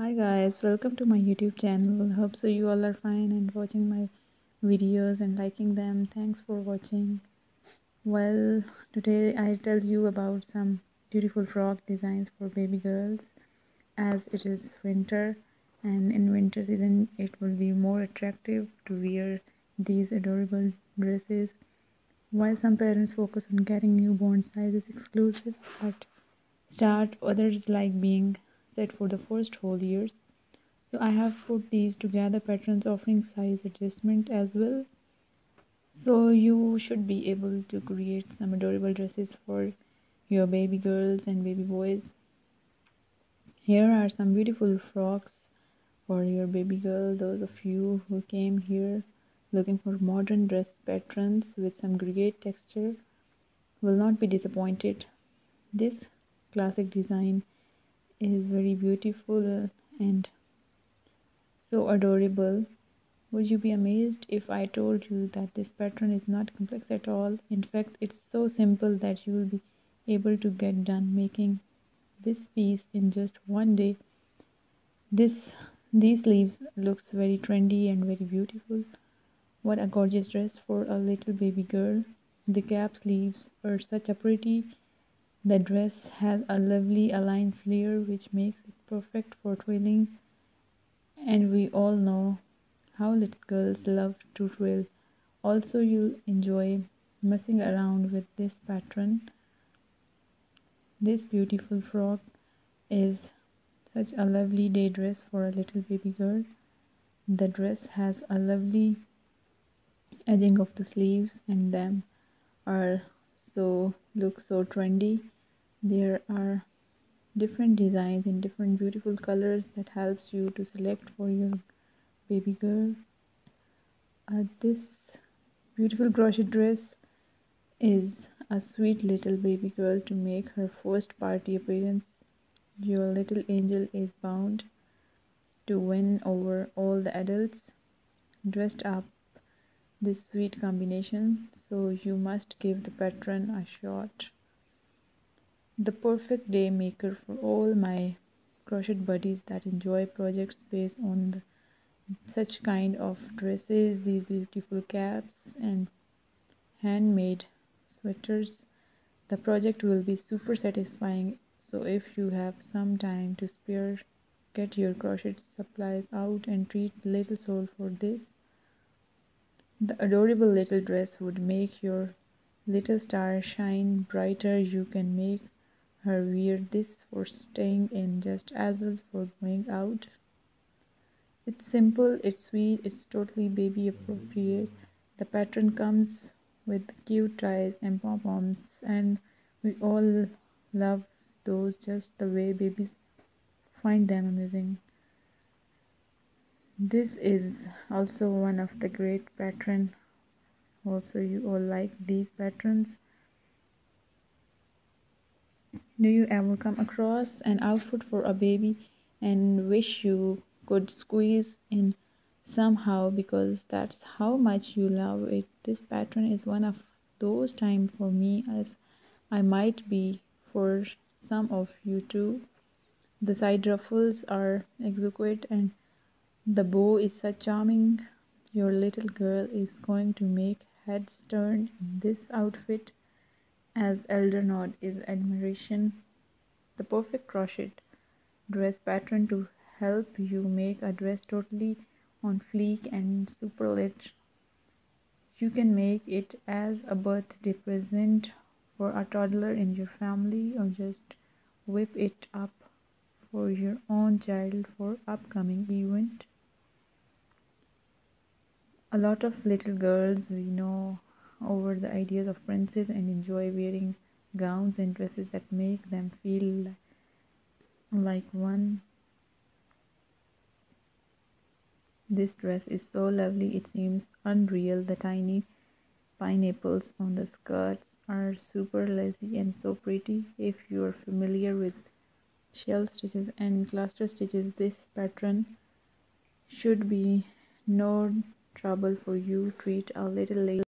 Hi guys, welcome to my YouTube channel. Hope so you all are fine and watching my videos and liking them. Thanks for watching. Well, today I tell you about some beautiful frock designs for baby girls, as it is winter, and in winter season it will be more attractive to wear these adorable dresses. While some parents focus on getting newborn sizes exclusive at start, others like being set for the first whole years. So I have put these together patterns offering size adjustment as well. So you should be able to create some adorable dresses for your baby girls and baby boys. Here are some beautiful frocks for your baby girl. Those of you who came here looking for modern dress patterns with some great texture will not be disappointed. This classic design is very beautiful and so adorable. Would you be amazed if I told you that this pattern is not complex at all? In fact, it's so simple that you will be able to get done making this piece in just one day. These sleeves looks very trendy and very beautiful. What a gorgeous dress for a little baby girl. The cap sleeves are such a pretty. The dress has a lovely aligned flare which makes it perfect for twirling, and we all know how little girls love to twirl. Also, you'll enjoy messing around with this pattern. This beautiful frock is such a lovely day dress for a little baby girl. The dress has a lovely edging of the sleeves, and them are look so trendy. There are different designs in different beautiful colors that helps you to select for your baby girl. This beautiful crochet dress is a sweet little baby girl to make her first party appearance. Your little angel is bound to win over all the adults dressed up this sweet combination, so you must give the pattern a shot. The perfect day maker for all my crochet buddies that enjoy projects based on such kind of dresses, these beautiful caps and handmade sweaters. The project will be super satisfying, so if you have some time to spare, get your crochet supplies out and treat the little soul for this. The adorable little dress would make your little star shine brighter. You can make her wear this for staying in just as well for going out. It's simple, it's sweet, it's totally baby appropriate. The pattern comes with cute ties and pom-poms, and we all love those just the way babies find them amusing. This is also one of the great pattern. Hope so you all like these patterns. Do you ever come across an outfit for a baby and wish you could squeeze in somehow because that's how much you love it? This pattern is one of those times for me, as I might be for some of you too. The side ruffles are exquisite and the bow is so charming. Your little girl is going to make heads turn in this outfit, as elder nod is admiration. The perfect crochet dress pattern to help you make a dress totally on fleek and super lit. You can make it as a birthday present for a toddler in your family, or just whip it up for your own child for upcoming event. A lot of little girls we know over the ideas of princess and enjoy wearing gowns and dresses that make them feel like one. This dress is so lovely, it seems unreal. The tiny pineapples on the skirts are super lacy and so pretty. If you are familiar with shell stitches and cluster stitches, this pattern should be no trouble for you. Treat a little lady